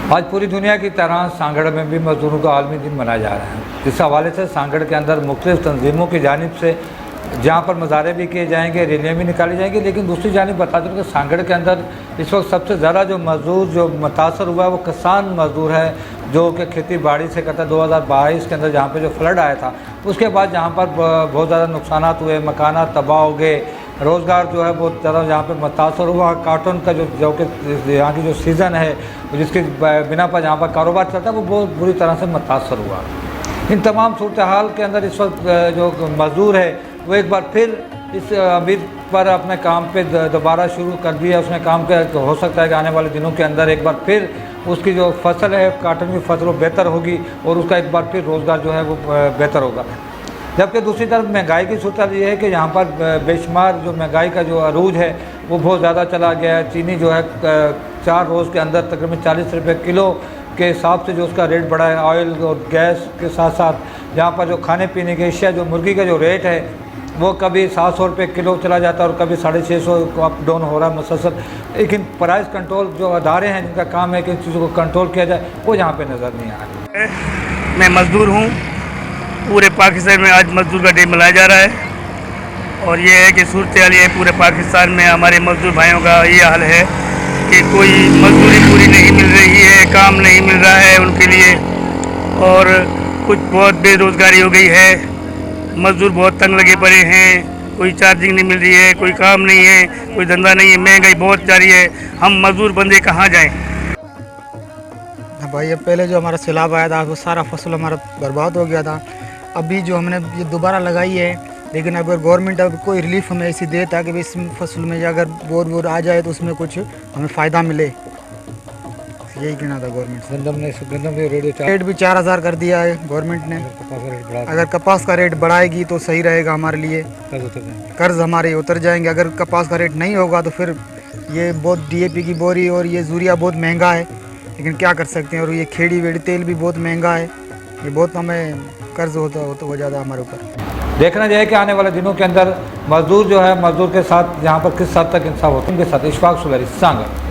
आज पूरी दुनिया की तरह सांगड़ में भी मजदूरों का आलमी दिन मनाया जा रहा है। इस हवाले से सांगड़ के अंदर मुख्तलिफ तंजीमों की जानिब से जहाँ पर मज़ारे भी किए जाएंगे, रैलियाँ भी निकाली जाएंगी, लेकिन दूसरी जानिब बता दूँ कि सांगड़ के अंदर इस वक्त सबसे ज़्यादा जो मजदूर जो मुतासर हुआ है वो किसान मजदूर है, जो कि खेती बाड़ी से करता। 2022 के अंदर जहाँ पे जो फ्लड आया था उसके बाद जहाँ पर बहुत ज़्यादा नुकसान हुए, मकाना तबाह हो गए, रोज़गार जो है बहुत ज़्यादा यहाँ पे मुतासर हुआ। कार्टून का जो कि यहाँ की जो सीज़न है जिसके बिना पर जहाँ पर कारोबार चलता है वो बहुत बुरी तरह से मुतासर हुआ। इन तमाम सूरत हाल के अंदर इस वक्त जो मज़दूर है वो एक बार फिर इस उम्मीद पर अपने काम पे दोबारा शुरू कर दिया उसने काम कर। हो सकता है कि आने वाले दिनों के अंदर एक बार फिर उसकी जो फसल है काटन की फसल वो बेहतर होगी और उसका एक बार फिर रोज़गार जो है वो बेहतर होगा। जबकि दूसरी तरफ महंगाई की सूरत ये है कि यहाँ पर बेशुमार जो महंगाई का जो अरूज है वो बहुत ज़्यादा चला गया है। चीनी जो है 4 रोज़ के अंदर तकरीबन 40 रुपये किलो के हिसाब से जो उसका रेट बढ़ा है। ऑयल और गैस के साथ साथ यहाँ पर जो खाने पीने की अशिया जो मुर्गी का जो रेट है वो कभी 700 रुपये किलो चला जाता है और कभी 650 अप डाउन हो रहा है मुसलसल। लेकिन प्राइस कंट्रोल जो अदारे हैं जिनका काम है कि इन चीज़ों को कंट्रोल किया जाए वो यहाँ पे नज़र नहीं आ रही। मैं मज़दूर हूँ। पूरे पाकिस्तान में आज मज़दूर का डे मनाया जा रहा है और ये है कि सूरत हाल ये पूरे पाकिस्तान में हमारे मज़दूर भाइयों का ये हाल है कि कोई मजदूरी पूरी नहीं मिल रही है, काम नहीं मिल रहा है उनके लिए और कुछ बहुत बेरोज़गारी हो गई है। मज़दूर बहुत तंग लगे पड़े हैं, कोई चार्जिंग नहीं मिल रही है, कोई काम नहीं है, कोई धंधा नहीं है, महंगाई बहुत जा रही है। हम मज़दूर बंदे कहाँ जाएं? भाई अब पहले जो हमारा सैलाब आया था वो सारा फसल हमारा बर्बाद हो गया था। अभी जो हमने ये दोबारा लगाई है, लेकिन अगर गवर्नमेंट अब कोई रिलीफ हमें ऐसी दे ताकि इस फसल में अगर बोर वोर आ जाए तो उसमें कुछ हमें फ़ायदा मिले, यही कहना था गवर्नमेंट। गंदम रेट भी 4000 कर दिया है गवर्नमेंट ने। अगर कपास का रेट बढ़ाएगी तो सही रहेगा हमारे लिए, कर्ज हमारे उतर जाएंगे। अगर कपास का रेट नहीं होगा तो फिर ये बहुत DAP की बोरी और ये यूरिया बहुत महंगा है, लेकिन क्या कर सकते हैं। और ये खेड़ी वेड़ी तेल भी बहुत महंगा है, ये बहुत हमें कर्ज होता हो जाता हमारे ऊपर। देखना चाहिए कि आने वाले दिनों के अंदर मजदूर जो है मजदूर के साथ यहाँ पर किस हद तक इंसाफ होता है। उनके साथ इशफाक सुलैरी सांगड़।